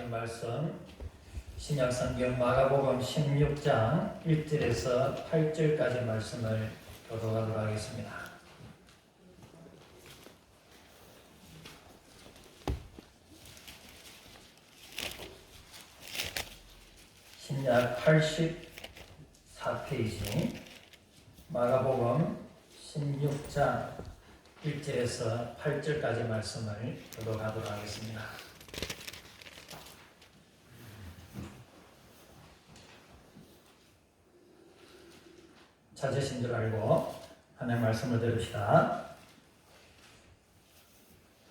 하나님 말씀 신약성경 마가복음 16장 1절에서 8절까지 말씀을 교독하도록 하겠습니다. 신약 84페이지 마가복음 16장 1절에서 8절까지 말씀을 교독하도록 하겠습니다. 찾으신 줄 알고 하나님 말씀을 들읍시다.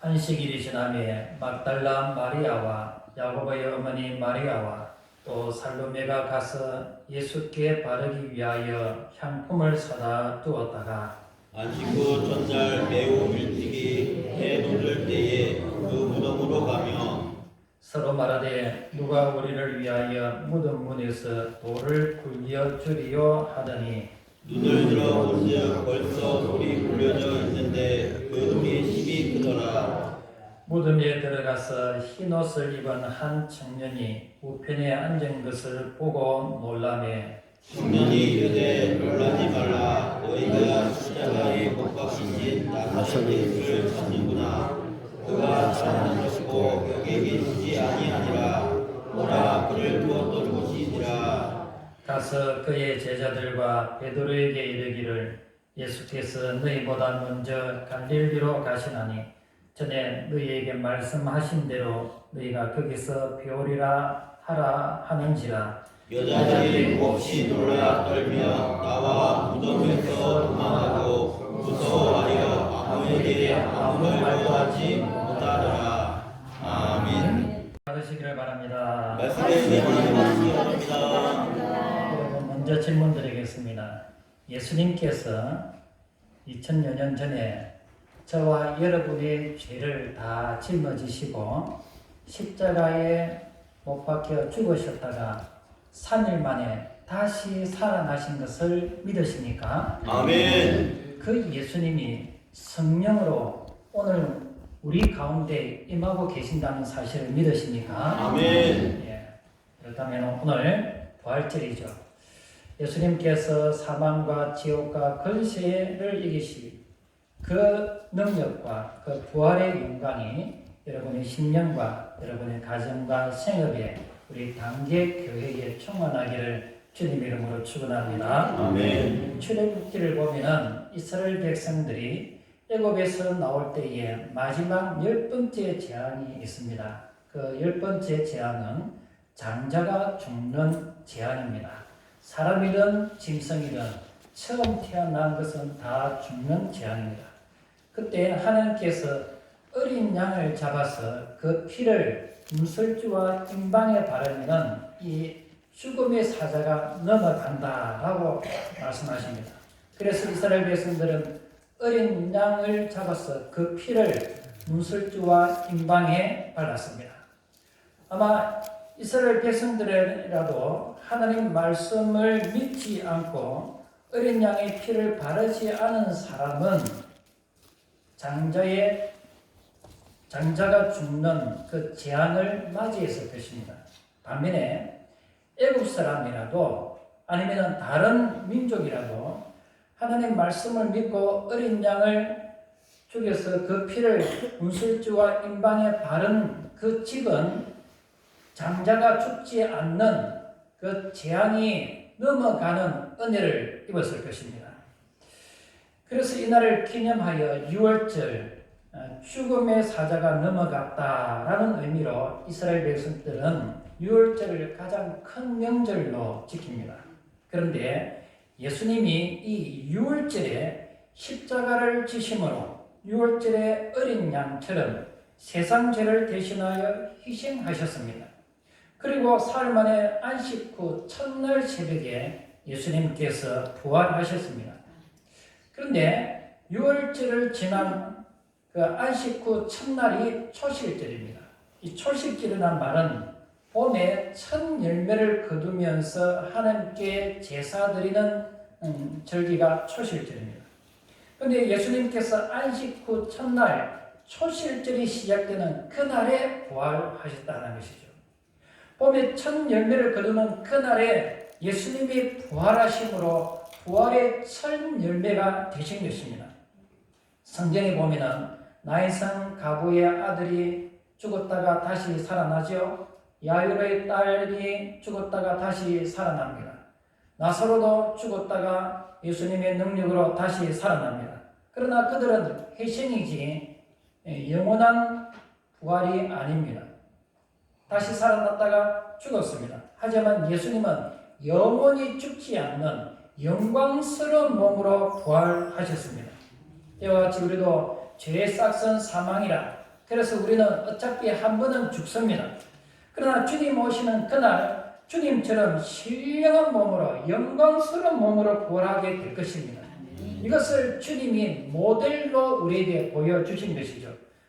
안식일이 지나매 막달라 마리아와 야고보의 어머니 마리아와 또 살로메가 가서 예수께 바르기 위하여 향품을 사다 두었다가 안식 후 전날 매우 일찍이 해 놓을 때에 그 무덤으로 가며 서로 말하되 누가 우리를 위하여 무덤 문에서 돌을 굴려 주리요 하더니 눈을 들어 본즉 벌써 돌이 굴려져 있는데 그 돌이 힘이 크더라. 무덤에 들어가서 흰옷을 입은 한 청년이 우편에 앉은 것을 보고 놀라매 청년이 이르되 놀라지 말라. 너희가 십자가에 못 박히신 나사렛 예수를 찾는구나. 그가 살아나셨고 여기 계시지 아니하니라. 오라 그를 두었던 곳이니라. 가서 그의 제자들과 베드로에게 이르기를 예수께서 너희보다 먼저 갈릴리로 가시나니 전에 너희에게 말씀하신 대로 너희가 거기서 배우리라 하라 하는지라. 여자들이 몹시 놀라 떨며 나와 무덤에서 도망하고 무서워하여 아무에게 아무 말도 하지 못하더라. 아멘. 받으시기를 바랍니다. 말씀에 주님이 바랍니다. 여러분 먼저 질문 드리겠습니다. 예수님께서 2000여 년 전에 저와 여러분의 죄를 다 짊어지시고 십자가에 못 박혀 죽으셨다가 3일 만에 다시 살아나신 것을 믿으십니까? 아멘. 그 예수님이 성령으로 오늘 우리 가운데 임하고 계신다는 사실을 믿으십니까? 아멘. 예. 그렇다면 오늘 부활절이죠. 예수님께서 사망과 지옥과 권세를 이기시 그 능력과 그 부활의 영광이 여러분의 심령과 여러분의 가정과 생업에 우리 단계교회에 충만하기를 주님 이름으로 축원합니다. 아멘. 출애굽기를 보면은 이스라엘 백성들이 애굽에서 나올 때에 마지막 10번째 재앙이 있습니다. 그 10번째 재앙은 장자가 죽는 재앙입니다. 사람이든 짐승이든 처음 태어난 것은 다 죽는 재앙입니다. 그때 하나님께서 어린 양을 잡아서 그 피를 문설주와 임방에 바르면 이 죽음의 사자가 넘어간다라고 말씀하십니다. 그래서 이스라엘 백성들은 어린 양을 잡아서 그 피를 문설주와 임방에 발랐습니다. 아마 이스라엘 백성들이라도 하나님 말씀을 믿지 않고 어린 양의 피를 바르지 않은 사람은 장자가 죽는 그 재앙을 맞이했을 것입니다. 반면에 애굽 사람이라도 아니면 다른 민족이라도 하나님 말씀을 믿고 어린 양을 죽여서 그 피를 문설주와 임방에 바른 그 집은 장자가 죽지 않는 그 재앙이 넘어가는 은혜를 입었을 것입니다. 그래서 이날을 기념하여 6월절 죽음의 사자가 넘어갔다라는 의미로 이스라엘 백성들은 6월절을 가장 큰 명절로 지킵니다. 그런데 예수님이 이 6월절에 십자가를 지심으로 6월절의 어린 양처럼 세상 죄를 대신하여 희생하셨습니다. 그리고 사흘 만에 안식 후 첫날 새벽에 예수님께서 부활하셨습니다. 그런데 6월절을 지난 그 안식 후 첫날이 초실절입니다. 이 초실절이라는 말은 봄에 첫 열매를 거두면서 하나님께 제사 드리는 절기가 초실절입니다. 그런데 예수님께서 안식 후 첫날 초실절이 시작되는 그날에 부활하셨다는 것이죠. 봄에 첫 열매를 거두는 그날에 예수님이 부활하심으로 부활의 첫 열매가 되신 것입니다. 성경에 보면은 나인성 가부의 아들이 죽었다가 다시 살아나죠. 야이로의 딸이 죽었다가 다시 살아납니다. 나사로도 죽었다가 예수님의 능력으로 다시 살아납니다. 그러나 그들은 회생이지 영원한 부활이 아닙니다. 다시 살아났다가 죽었습니다. 하지만 예수님은 영원히 죽지 않는 영광스러운 몸으로 부활하셨습니다. 이와 같이 우리도 죄의 싹은 사망이라. 그래서 우리는 어차피 한 번은 죽습니다. 그러나 주님 오시는 그날 주님처럼 신령한 몸으로 영광스러운 몸으로 부활하게 될 것입니다. 이것을 주님이 모델로 우리에게 보여주신 것이죠.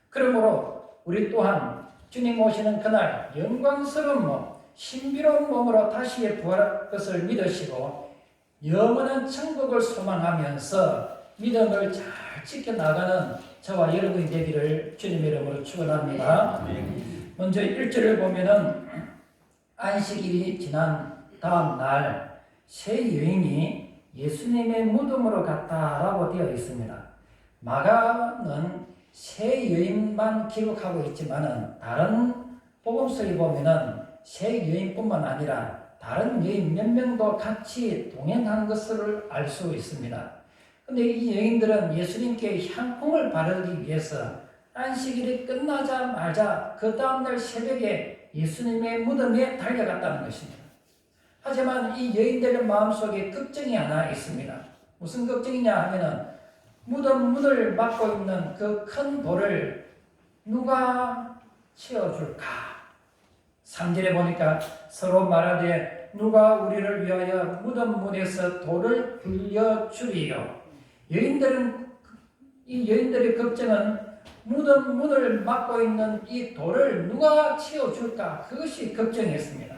그러므로 우리 또한 주님 오시는 그날 영광스러운 몸, 신비로운 몸으로 다시 부활할 것을 믿으시고 영원한 천국을 소망하면서 믿음을 잘 지켜나가는 저와 여러분이 되기를 주님의 이름으로 축원합니다. 먼저 1절을 보면은 안식일이 지난 다음 날 새 여인이 예수님의 무덤으로 갔다라고 되어 있습니다. 마가는 새 여인만 기록하고 있지만은 다른 복음서에 보면은 새 여인뿐만 아니라 다른 여인 몇 명도 같이 동행한 것을 알 수 있습니다. 근데 이 여인들은 예수님께 향품을 바르기 위해서 안식일이 끝나자마자 그 다음날 새벽에 예수님의 무덤에 달려갔다는 것입니다. 하지만 이 여인들의 마음속에 걱정이 하나 있습니다. 무슨 걱정이냐 하면은 무덤 문을 막고 있는 그 큰 돌을 누가 치워줄까? 3절에 보니까 서로 말하되 누가 우리를 위하여 무덤 문에서 돌을 굴려주리요. 이 여인들의 걱정은 무덤 문을 막고 있는 이 돌을 누가 치워줄까? 그것이 걱정이었습니다.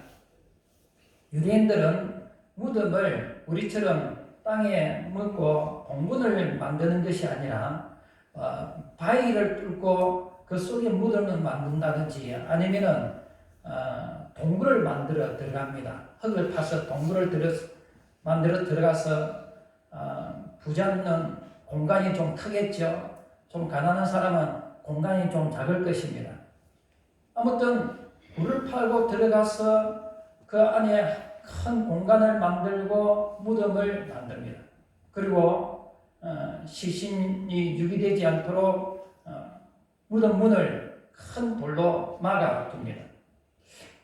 유대인들은 무덤을 우리처럼 땅에 묻고 공분을 만드는 것이 아니라 바위를 뚫고 그 속에 무덤을 만든다든지 아니면은 동굴을 만들어 들어갑니다. 흙을 파서 동굴을 만들어 들어가서 부자는 공간이 좀 크겠죠. 좀 가난한 사람은 공간이 좀 작을 것입니다. 아무튼 굴을 파고 들어가서 그 안에 큰 공간을 만들고 무덤을 만듭니다. 그리고 시신이 유기되지 않도록 무덤 문을 큰 돌로 막아둡니다.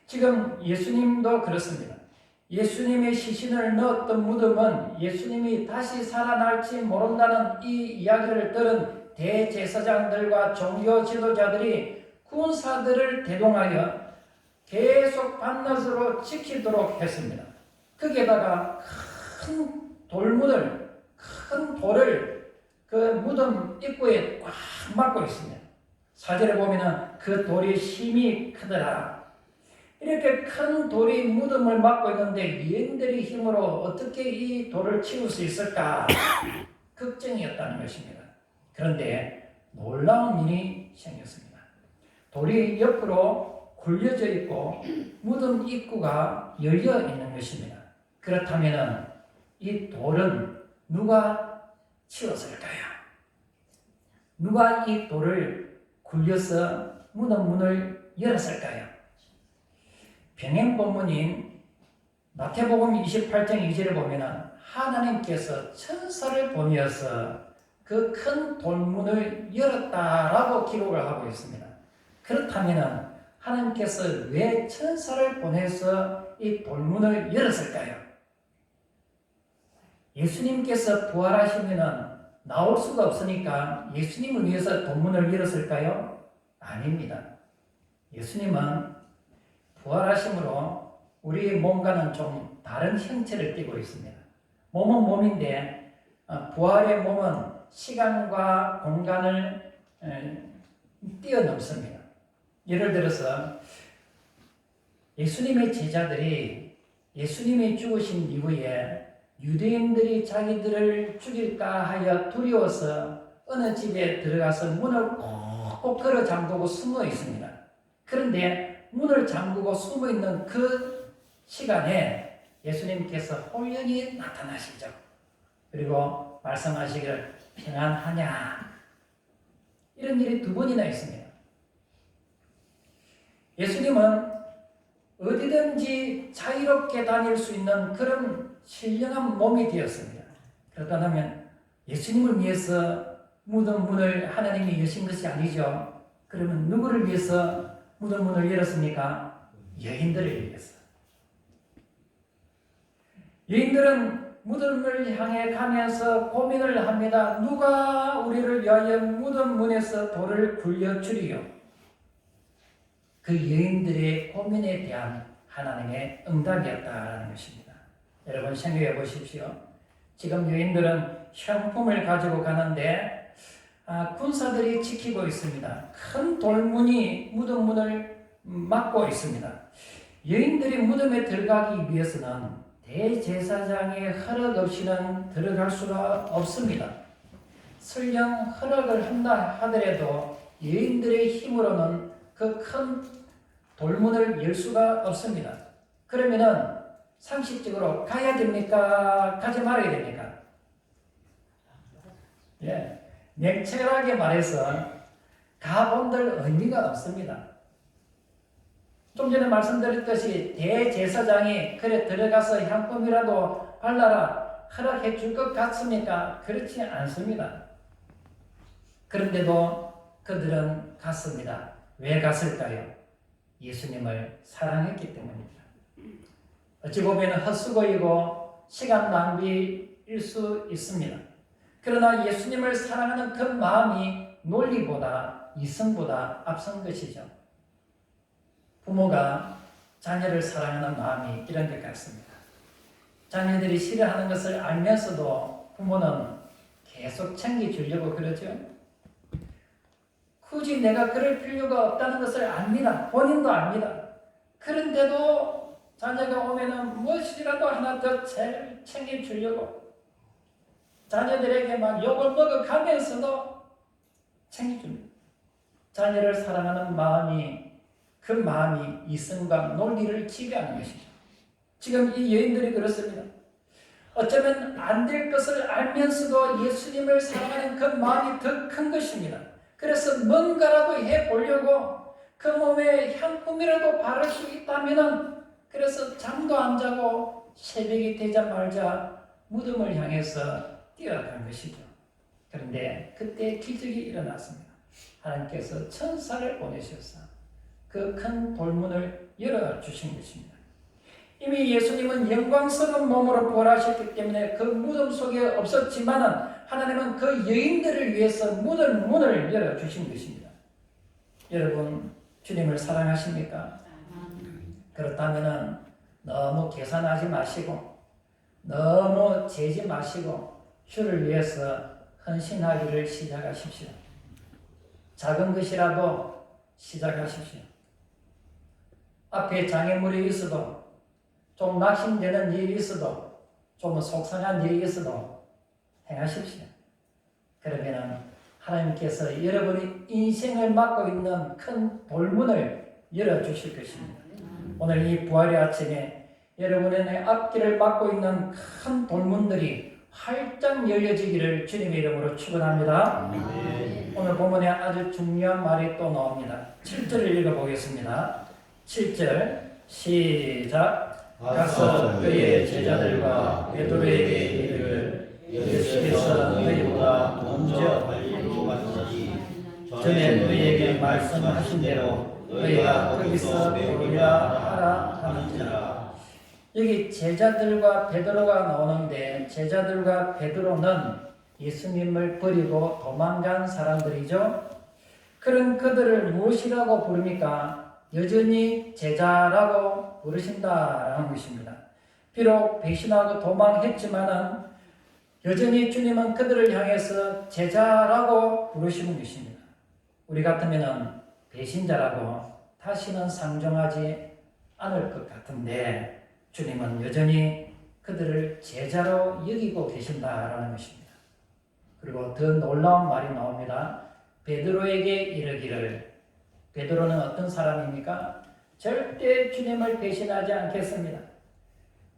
지금 예수님도 그렇습니다. 예수님의 시신을 넣었던 무덤은 예수님이 다시 살아날지 모른다는 이 이야기를 들은 대제사장들과 종교 지도자들이 군사들을 대동하여 계속 밤낮으로 지키도록 했습니다. 거기에다가 큰 돌을 그 무덤 입구에 꽉 막고 있습니다. 4절에 보면은 그 돌이 힘이 크더라. 이렇게 큰 돌이 무덤을 막고 있는데 여인들의 힘으로 어떻게 이 돌을 치울 수 있을까? 걱정이었다는 것입니다. 그런데 놀라운 일이 생겼습니다. 돌이 옆으로 굴려져 있고 무덤 입구가 열려 있는 것입니다. 그렇다면 이 돌은 누가 치웠을까요? 누가 이 돌을 굴려서 무덤 문을 열었을까요? 병행 본문인 마태복음 28장 2절을 보면 하나님께서 천사를 보내어서 그 큰 돌문을 열었다라고 기록을 하고 있습니다. 그렇다면 하나님께서 왜 천사를 보내서 이 돌문을 열었을까요? 예수님께서 부활하시면 나올 수가 없으니까 예수님을 위해서 돌문을 열었을까요? 아닙니다. 예수님은 부활하심으로 우리 몸과는 좀 다른 형체를 띠고 있습니다. 몸은 몸인데 부활의 몸은 시간과 공간을 뛰어넘습니다. 예를 들어서 예수님의 제자들이 예수님이 죽으신 이후에 유대인들이 자기들을 죽일까 하여 두려워서 어느 집에 들어가서 문을 꼭 걸어 잠그고 숨어 있습니다. 그런데 문을 잠그고 숨어 있는 그 시간에 예수님께서 홀연히 나타나시죠. 그리고 말씀하시기를 평안하냐. 이런 일이 두 번이나 있습니다. 예수님은 어디든지 자유롭게 다닐 수 있는 그런 신령한 몸이 되었습니다. 그렇다면 예수님을 위해서 무덤 문을 하나님이 여신 것이 아니죠. 그러면 누구를 위해서 무덤 문을 열었습니까? 여인들을 위해서. 여인들은 무덤을 향해 가면서 고민을 합니다. 누가 우리를 위하여 무덤 문에서 돌을 굴려주리요? 그 여인들의 고민에 대한 하나님의 응답이었다는 것입니다. 여러분 생각해 보십시오. 지금 여인들은 향품을 가지고 가는데 군사들이 지키고 있습니다. 큰 돌문이 무덤 문을 막고 있습니다. 여인들이 무덤에 들어가기 위해서는 대제사장의 허락 없이는 들어갈 수가 없습니다. 설령 허락을 한다 하더라도 여인들의 힘으로는 그 큰 돌문을 열 수가 없습니다. 그러면은 상식적으로 가야 됩니까? 가지 말아야 됩니까? 예, 냉철하게 말해서 가본들 의미가 없습니다. 좀 전에 말씀드렸듯이 대제사장이 그래 들어가서 향품이라도 발라라 허락해 줄 것 같습니까? 그렇지 않습니다. 그런데도 그들은 갔습니다. 왜 갔을까요? 예수님을 사랑했기 때문입니다. 어찌 보면 헛수고이고 시간 낭비일 수 있습니다. 그러나 예수님을 사랑하는 그 마음이 논리보다 이성보다 앞선 것이죠. 부모가 자녀를 사랑하는 마음이 이런 것 같습니다. 자녀들이 싫어하는 것을 알면서도 부모는 계속 챙겨주려고 그러죠. 굳이 내가 그럴 필요가 없다는 것을 압니다. 본인도 압니다. 그런데도 자녀가 오면은 무엇이라도 하나 더 챙겨주려고 자녀들에게 막 욕을 먹어가면서도 챙겨줍니다. 자녀를 사랑하는 마음이 그 마음이 이성과 논리를 지배하는 것이죠. 지금 이 여인들이 그렇습니다. 어쩌면 안 될 것을 알면서도 예수님을 사랑하는 그 마음이 더 큰 것입니다. 그래서 뭔가라도 해보려고 그 몸에 향품이라도 바를 수 있다면 그래서 잠도 안 자고 새벽이 되자마자 무덤을 향해서 뛰어간 것이죠. 그런데 그때 기적이 일어났습니다. 하나님께서 천사를 보내셔서 그 큰 돌문을 열어주신 것입니다. 이미 예수님은 영광스러운 몸으로 부활하셨기 때문에 그 무덤 속에 없었지만 하나님은 그 여인들을 위해서 무덤 문을 열어주신 것입니다. 여러분 주님을 사랑하십니까? 그렇다면 너무 계산하지 마시고 너무 재지 마시고 주를 위해서 헌신하기를 시작하십시오. 작은 것이라도 시작하십시오. 앞에 장애물이 있어도 좀 낙심되는 일이 있어도 좀 속상한 일이 있어도 행하십시오. 그러면 하나님께서 여러분의 인생을 막고 있는 큰 돌문을 열어주실 것입니다. 오늘 이 부활의 아침에 여러분의 앞길을 막고 있는 큰 돌문들이 활짝 열려지기를 주님의 이름으로 축원합니다. 오늘 본문에 아주 중요한 말이 또 나옵니다. 7절을 읽어보겠습니다. 7절 시작. 가서 그의 제자들과 베드로에게 이르기를 예수께서 너희보다 먼저 갈릴리로 가시니 전에 너희에게 말씀하신 대로 너희가 거기서 배우리라 하라 하는지라. 여기 제자들과 베드로가 나오는데 제자들과 베드로는 예수님을 버리고 도망간 사람들이죠. 그런 그들을 무엇이라고 부릅니까? 여전히 제자라고 부르신다라는 것입니다. 비록 배신하고 도망했지만은 여전히 주님은 그들을 향해서 제자라고 부르시는 것입니다. 우리 같으면은 배신자라고 다시는 상종하지 않을 것 같은데 주님은 여전히 그들을 제자로 여기고 계신다라는 것입니다. 그리고 더 놀라운 말이 나옵니다. 베드로에게 이르기를. 베드로는 어떤 사람입니까? 절대 주님을 배신하지 않겠습니다.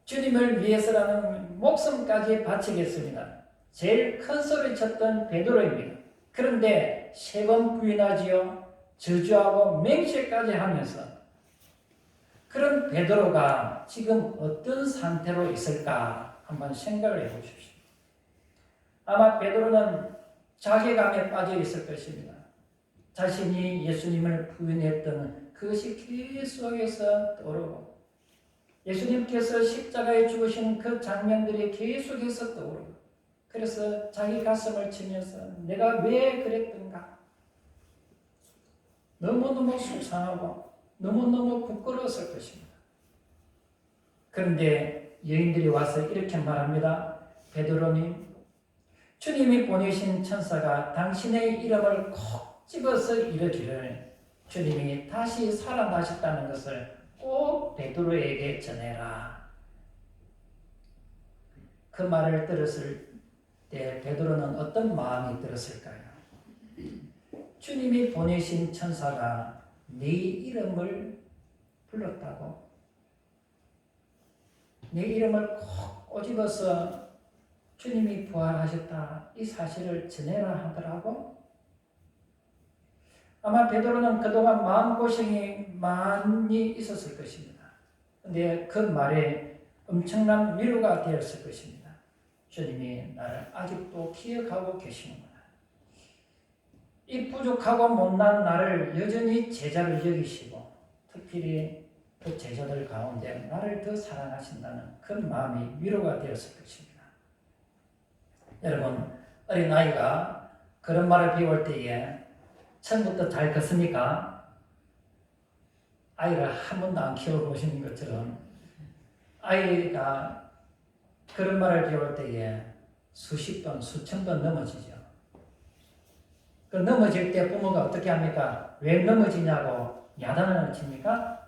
주님을 위해서라는 목숨까지 바치겠습니다. 제일 큰 소리 쳤던 베드로입니다. 그런데 3번 부인하지요. 저주하고 맹세까지 하면서 그런 베드로가 지금 어떤 상태로 있을까 한번 생각을 해보십시오. 아마 베드로는 자괴감에 빠져 있을 것입니다. 자신이 예수님을 부인했던 그것이 계속해서 떠오르고 예수님께서 십자가에 죽으신 그 장면들이 계속해서 떠오르고 그래서 자기 가슴을 치면서 내가 왜 그랬던가 너무너무 속상하고 너무너무 부끄러웠을 것입니다. 그런데 여인들이 와서 이렇게 말합니다. 베드로님, 주님이 보내신 천사가 당신의 이름을 콕 집어서 이르기를 주님이 다시 살아나셨다는 것을 꼭 베드로에게 전해라. 그 말을 들었을 때 베드로는 어떤 마음이 들었을까요? 주님이 보내신 천사가 네 이름을 불렀다고? 내 이름을 콕 꼬집어서 주님이 부활하셨다 이 사실을 전해라 하더라고? 아마 베드로는 그동안 마음고생이 많이 있었을 것입니다. 그런데 그 말에 엄청난 위로가 되었을 것입니다. 주님이 나를 아직도 기억하고 계시는구나. 이 부족하고 못난 나를 여전히 제자를 여기시고 특별히 그 제자들 가운데 나를 더 사랑하신다는 그 마음이 위로가 되었을 것입니다. 여러분, 어린아이가 그런 말을 배울 때에 처음부터 잘 컸습니까? 아이를 한 번도 안 키워보신 것처럼 아이가 그런 말을 배울 때에 수십 번, 수천 번 넘어지죠. 그 넘어질 때 부모가 어떻게 합니까? 왜 넘어지냐고 야단을 칩니까?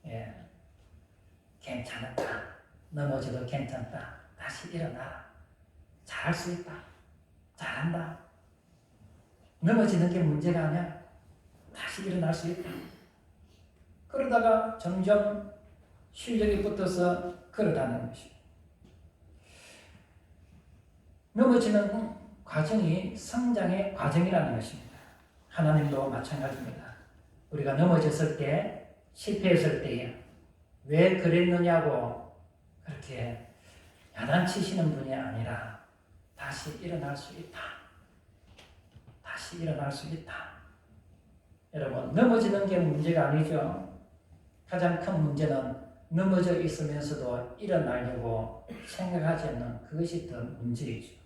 예, 괜찮았다. 넘어져도 괜찮다. 다시 일어나라. 잘할 수 있다. 잘한다. 넘어지는 게 문제가 아니야. 다시 일어날 수 있다. 그러다가 점점 실력이 붙어서 걸어다니는 것입니다. 넘어지는 과정이 성장의 과정이라는 것입니다. 하나님도 마찬가지입니다. 우리가 넘어졌을 때, 실패했을 때에 왜 그랬느냐고 그렇게 야단치시는 분이 아니라 다시 일어날 수 있다. 다시 일어날 수 있다. 여러분, 넘어지는 게 문제가 아니죠. 가장 큰 문제는 넘어져 있으면서도 일어나려고 생각하지 않는 그것이 더 문제이죠.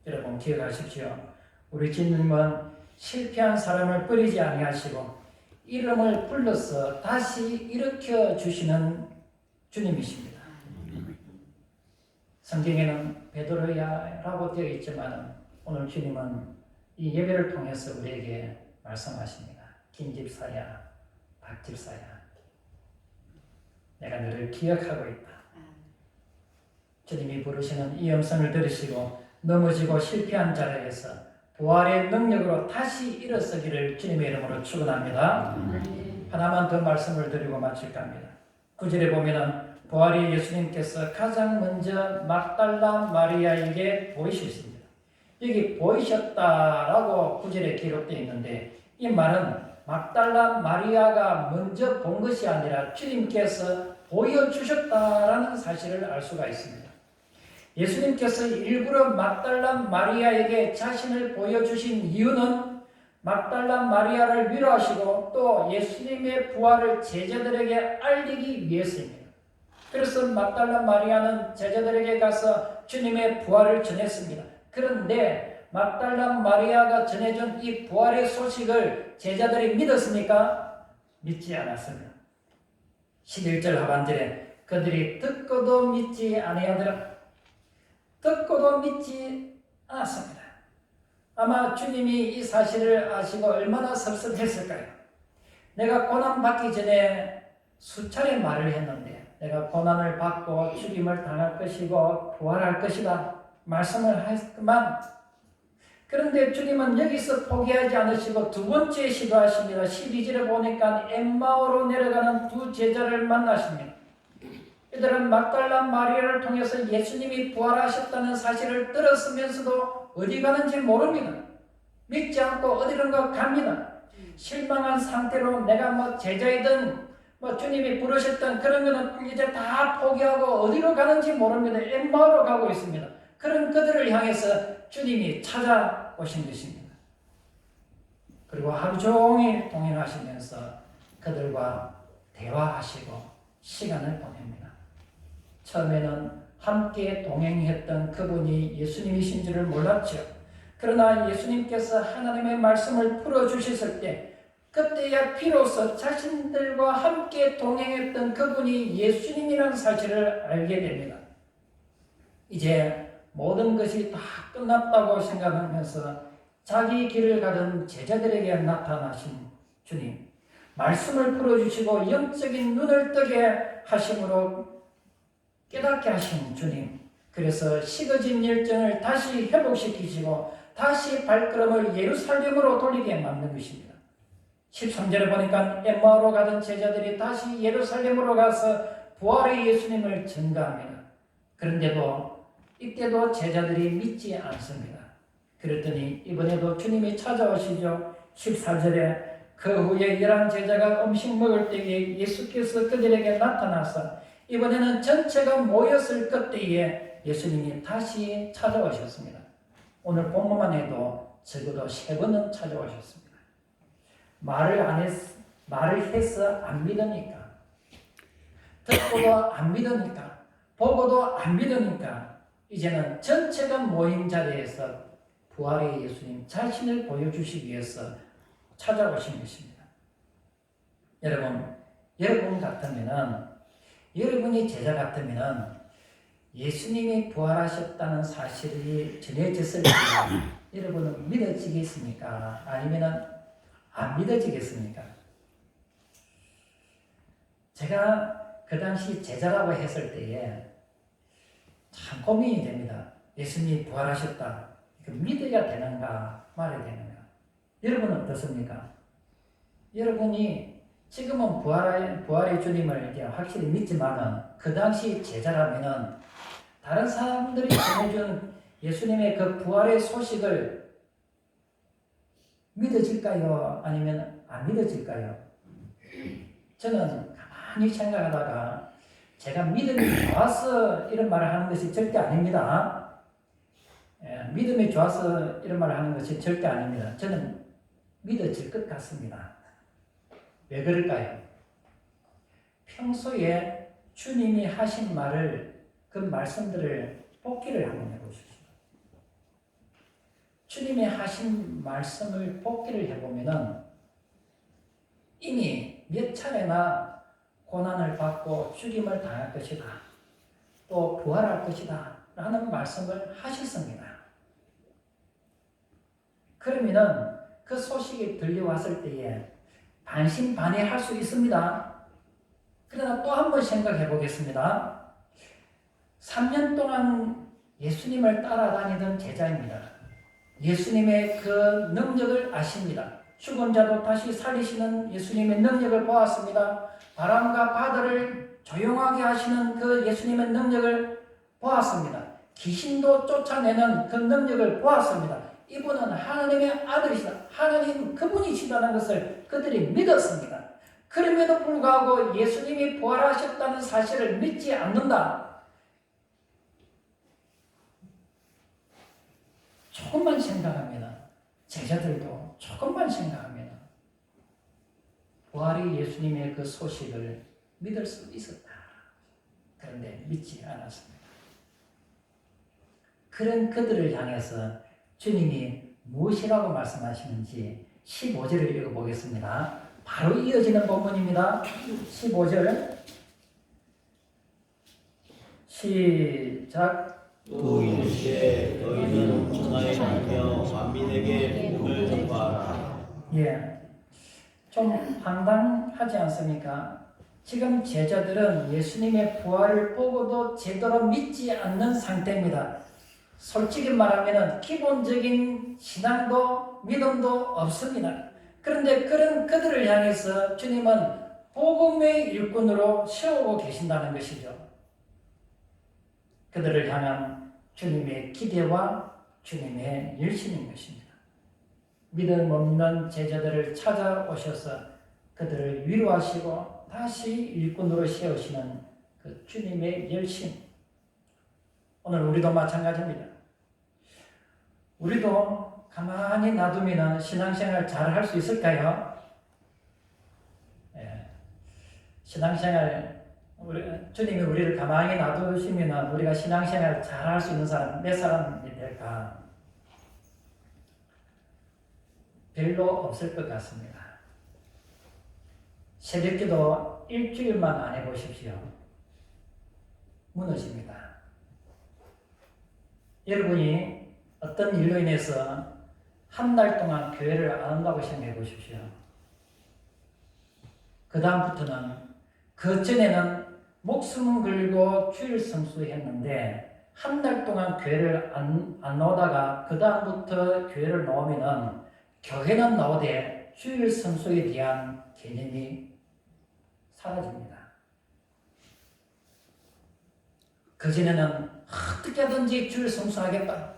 여러분 기억하십시오. 우리 주님은 실패한 사람을 버리지 아니하시고 이름을 불러서 다시 일으켜 주시는 주님이십니다. 성경에는 베드로야라고 되어 있지만 오늘 주님은 이 예배를 통해서 우리에게 말씀하십니다. 김집사야, 박집사야, 내가 너를 기억하고 있다. 주님이 부르시는 이 음성을 들으시고 넘어지고 실패한 자리에서 부활의 능력으로 다시 일어서기를 주님의 이름으로 축원합니다. 하나만 더 말씀을 드리고 마칠까 합니다. 9절에 보면은 부활의 예수님께서 가장 먼저 막달라 마리아에게 보이셨습니다. 여기 보이셨다라고 9절에 기록되어 있는데 이 말은 막달라 마리아가 먼저 본 것이 아니라 주님께서 보여주셨다라는 사실을 알 수가 있습니다. 예수님께서 일부러 막달라 마리아에게 자신을 보여주신 이유는 막달라 마리아를 위로하시고 또 예수님의 부활을 제자들에게 알리기 위해서입니다. 그래서 막달라 마리아는 제자들에게 가서 주님의 부활을 전했습니다. 그런데 막달라 마리아가 전해준 이 부활의 소식을 제자들이 믿었습니까? 믿지 않았습니다. 11절 하반절에 그들이 듣고도 믿지 아니하더라. 듣고도 믿지 않았습니다. 아마 주님이 이 사실을 아시고 얼마나 섭섭했을까요? 내가 고난받기 전에 수차례 말을 했는데 내가 고난을 받고 죽임을 당할 것이고 부활할 것이다 말씀을 했지만 그런데 주님은 여기서 포기하지 않으시고 두 번째 시도하십니다. 12절에 보니까 엠마오로 내려가는 두 제자를 만나십니다. 이들은 막달라 마리아를 통해서 예수님이 부활하셨다는 사실을 들었으면서도 어디 가는지 모릅니다. 믿지 않고 어디론가 갑니다. 실망한 상태로 내가 뭐 제자이든 뭐 주님이 부르셨던 그런 거는 이제 다 포기하고 어디로 가는지 모릅니다. 엠마오로 가고 있습니다. 그런 그들을 향해서 주님이 찾아오신 것입니다. 그리고 하루 종일 동행하시면서 그들과 대화하시고 시간을 보냅니다. 처음에는 함께 동행했던 그분이 예수님이신 줄을 몰랐죠. 그러나 예수님께서 하나님의 말씀을 풀어주셨을 때 그때야 비로소 자신들과 함께 동행했던 그분이 예수님이라는 사실을 알게 됩니다. 이제 모든 것이 다 끝났다고 생각하면서 자기 길을 가던 제자들에게 나타나신 주님, 말씀을 풀어주시고 영적인 눈을 뜨게 하심으로 깨닫게 하신 주님, 그래서 식어진 열정을 다시 회복시키시고 다시 발걸음을 예루살렘으로 돌리게 만든 것입니다. 13절에 보니까 엠마오로 가던 제자들이 다시 예루살렘으로 가서 부활의 예수님을 증거합니다. 그런데도 이때도 제자들이 믿지 않습니다. 그랬더니 이번에도 주님이 찾아오시죠. 14절에 그 후에 11 제자가 음식 먹을 때에 예수께서 그들에게 나타나서 이번에는 전체가 모였을 그때에 예수님이 다시 찾아오셨습니다. 오늘 본문만 해도 적어도 3번은 찾아오셨습니다. 말을 해서 안 믿으니까, 듣고도 안 믿으니까, 보고도 안 믿으니까 이제는 전체가 모인 자리에서 부활의 예수님 자신을 보여주시기 위해서 찾아오신 것입니다. 여러분 같으면은, 여러분이 제자 같으면은 예수님이 부활하셨다는 사실이 전해졌을 때 여러분은 믿어지겠습니까? 아니면은 안 믿어지겠습니까? 제가 그 당시 제자라고 했을 때에 참 고민이 됩니다. 예수님이 부활하셨다. 믿어야 되는가 말아야 되는가? 여러분은 어떻습니까? 여러분이 지금은 부활의 주님을 이제 확실히 믿지만은 그 당시 제자라면은 다른 사람들이 전해준 예수님의 그 부활의 소식을 믿어질까요? 아니면 안 믿어질까요? 저는 가만히 생각하다가 제가 믿음이 좋아서 이런 말을 하는 것이 절대 아닙니다. 믿음이 좋아서 이런 말을 하는 것이 절대 아닙니다. 저는 믿어질 것 같습니다. 왜 그럴까요? 평소에 주님이 하신 말을, 그 말씀들을 복기를 한번 해보십시오. 주님이 하신 말씀을 복기를 해보면은 이미 몇 차례나 고난을 받고 죽임을 당할 것이다. 또 부활할 것이다. 라는 말씀을 하셨습니다. 그러면은 그 소식이 들려왔을 때에 반신반의할 수 있습니다. 그러나 또 한 번 생각해 보겠습니다. 3년 동안 예수님을 따라다니던 제자입니다. 예수님의 그 능력을 아십니다. 죽은 자도 다시 살리시는 예수님의 능력을 보았습니다. 바람과 바다를 조용하게 하시는 그 예수님의 능력을 보았습니다. 귀신도 쫓아내는 그 능력을 보았습니다. 이분은 하나님의 아들이시다. 하나님 그분이시다는 것을 그들이 믿었습니다. 그럼에도 불구하고 예수님이 부활하셨다는 사실을 믿지 않는다. 조금만 생각하면, 제자들도 조금만 생각하면 부활의 예수님의 그 소식을 믿을 수 있었다. 그런데 믿지 않았습니다. 그런 그들을 향해서 주님이 무엇이라고 말씀하시는지 15절을 읽어보겠습니다. 바로 이어지는 본문입니다. 15절 시작. 또 이르시되 너희는 천하에 다니며 만민에게 복음을 전파하라. 예, 좀 황당하지 않습니까? 지금 제자들은 예수님의 부활을 보고도 제대로 믿지 않는 상태입니다. 솔직히 말하면 기본적인 신앙도 믿음도 없습니다. 그런데 그런 그들을 향해서 주님은 복음의 일꾼으로 세우고 계신다는 것이죠. 그들을 향한 주님의 기대와 주님의 열심인 것입니다. 믿음 없는 제자들을 찾아오셔서 그들을 위로하시고 다시 일꾼으로 세우시는 그 주님의 열심. 오늘 우리도 마찬가지입니다. 우리도 가만히 놔두면 신앙생활 잘 할 수 있을까요? 신앙생활, 주님이 우리를 가만히 놔두시면 우리가 신앙생활 잘 할 수 있는 사람 몇 사람이 될까? 별로 없을 것 같습니다. 새벽기도 일주일만 안 해보십시오. 무너집니다. 여러분이 어떤 일로 인해서 한 달 동안 교회를 안 온다고 생각해 보십시오. 그 다음부터는 그 전에는 목숨 걸고 주일 성수했는데 한 달 동안 교회를 안 나오다가 그 다음부터 교회를 나오면은 교회는 나오되 주일 성수에 대한 개념이 사라집니다. 그전에는 어떻게 하든지 주일 성수하겠다.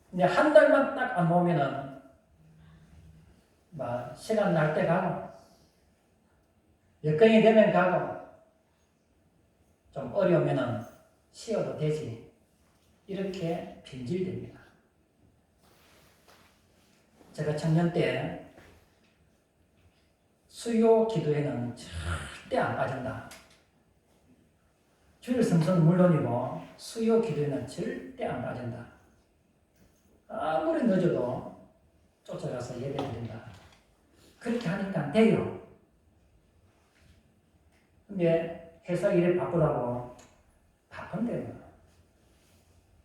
근데 한 달만 딱 안 나오면은 시간 날 때 가고 여건이 되면 가고 좀 어려우면은 쉬어도 되지. 이렇게 빈질됩니다. 제가 청년 때 수요 기도에는 절대 안 빠진다. 주일 성수는 물론이고 수요 기도에는 절대 안 빠진다. 아무리 늦어도 쫓아가서 예배드린다. 그렇게 하니까 돼요. 근데 회사 일에 바쁘다고 바쁜데요.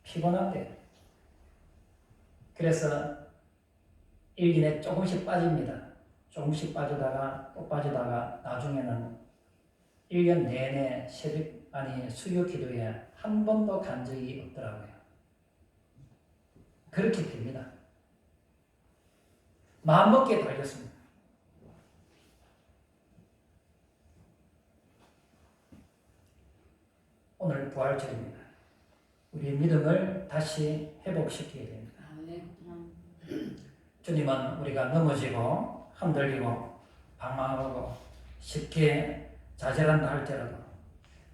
피곤한데. 그래서 1년에 조금씩 빠집니다. 조금씩 빠지다가 또 빠지다가 나중에는 1년 내내 수요 기도에 한 번도 간 적이 없더라고요. 그렇게 됩니다. 마음먹기에 달렸습니다. 오늘 부활절입니다. 우리의 믿음을 다시 회복시키게 됩니다. 주님은 우리가 넘어지고 흔들리고 방황하고 쉽게 좌절한다 할지라도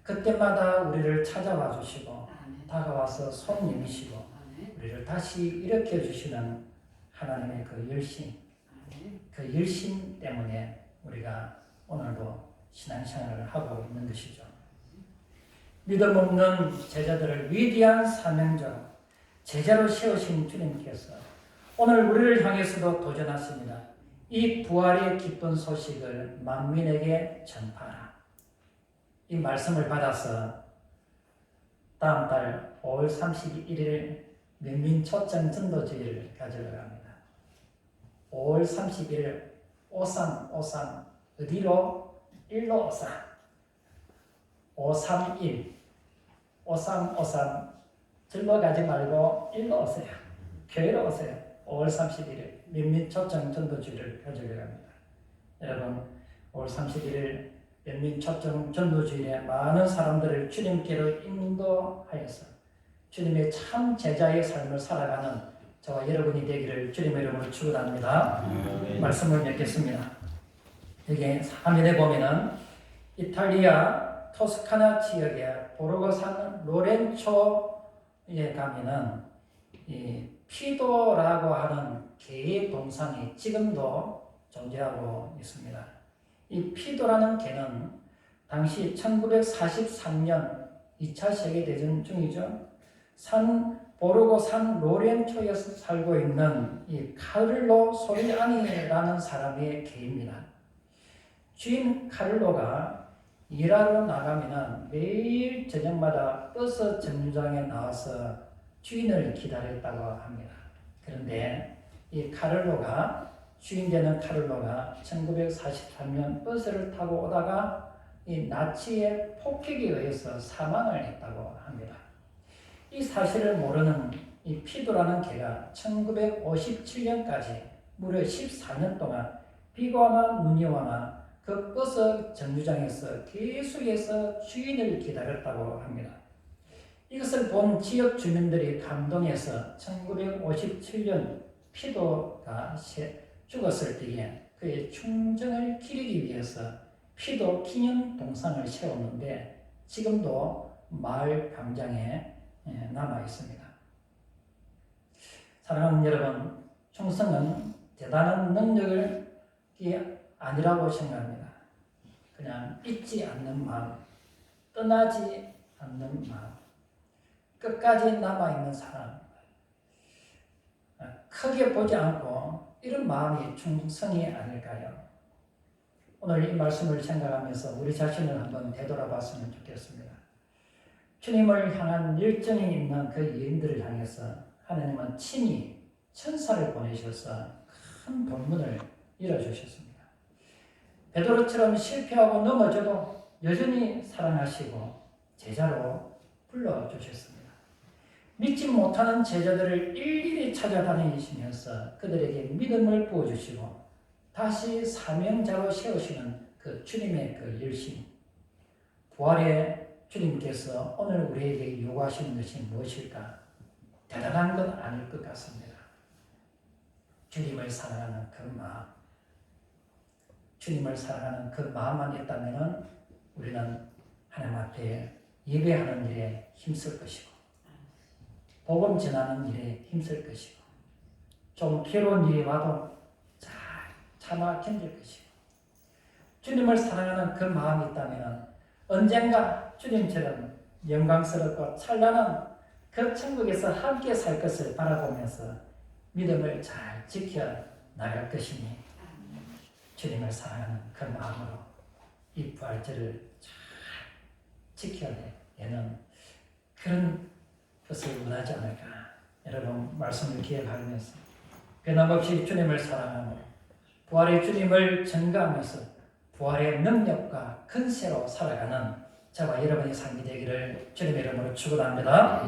그때마다 우리를 찾아와 주시고 다가와서 손 내미시고 우리를 다시 일으켜 주시는 하나님의 그 열심, 그 열심 때문에 우리가 오늘도 신앙생활을 하고 있는 것이죠. 믿음 없는 제자들을 위대한 사명자로 제자로 세우신 주님께서 오늘 우리를 향해서도 도전하십니다. 이 부활의 기쁜 소식을 만민에게 전파하라. 이 말씀을 받아서 다음 달 5월 31일 명민초청 전도주의를 가지러 갑니다. 5월 31일 오산 어디로? 일로 오산 531 오산 절로 가지 말고 일로 오세요. 교회로 오세요. 5월 31일 명민초청 전도주의를 가지러 갑니다. 여러분 5월 31일 명민초청 전도주일에 많은 사람들을 주님께로 인도하여서 주님의 참 제자의 삶을 살아가는 저와 여러분이 되기를 주님의 이름으로 축원합니다. 말씀을 맺겠습니다. 여기 화면에 보면은 이탈리아 토스카나 지역의 보르고산 로렌초에 가면은 이 피도라고 하는 개의 동상이 지금도 존재하고 있습니다. 이 피도라는 개는 당시 1943년 2차 세계대전 중이죠. 보르고산 로렌초에서 살고 있는 이 카를로 소리아니라는 사람의 개입니다. 주인 카를로가 일하러 나가면 매일 저녁마다 버스 정류장에 나와서 주인을 기다렸다고 합니다. 그런데 이 주인 되는 카를로가 1943년 버스를 타고 오다가 이 나치의 폭격에 의해서 사망을 했다고 합니다. 이 사실을 모르는 이 피도라는 개가 1957년까지 무려 14년 동안 비가 와나 눈이 와나 그 버스 정류장에서 계속해서 주인을 기다렸다고 합니다. 이것을 본 지역 주민들이 감동해서 1957년 피도가 죽었을 때에 그의 충정을 기리기 위해서 피도 기념 동상을 세웠는데 지금도 마을 광장에 남아 있습니다. 사랑하는 여러분, 충성은 대단한 능력이 아니라고 생각합니다. 그냥 잊지 않는 마음, 떠나지 않는 마음, 끝까지 남아있는 사람, 크게 보지 않고 이런 마음이 충성이 아닐까요? 오늘 이 말씀을 생각하면서 우리 자신을 한번 되돌아봤으면 좋겠습니다. 주님을 향한 열정이 있는 그 여인들을 향해서 하나님은 친히 천사를 보내셔서 큰 본문을 열어주셨습니다. 베드로처럼 실패하고 넘어져도 여전히 사랑하시고 제자로 불러주셨습니다. 믿지 못하는 제자들을 일일이 찾아다니시면서 그들에게 믿음을 부어주시고 다시 사명자로 세우시는 그 주님의 그 열심, 부활의 주님께서 오늘 우리에게 요구하시는 것이 무엇일까? 대단한 건 아닐 것 같습니다. 주님을 사랑하는 그 마음, 주님을 사랑하는 그 마음만 있다면 우리는 하나님 앞에 예배하는 일에 힘쓸 것이고 복음 전하는 일에 힘쓸 것이고 좀 괴로운 일이 와도 잘 참아 견딜 것이고 주님을 사랑하는 그 마음이 있다면 언젠가 주님처럼 영광스럽고 찬란한 그 천국에서 함께 살 것을 바라보면서 믿음을 잘 지켜 나갈 것이니 주님을 사랑하는 그 마음으로 이 부활절을 잘 지켜내는 그런 것을 원하지 않을까. 여러분 말씀을 기억하면서 변함없이 주님을 사랑하며 부활의 주님을 증거하면서 부활의 능력과 근세로 살아가는 저와 여러분의 삶이 되기를 주님의 이름으로 축원합니다.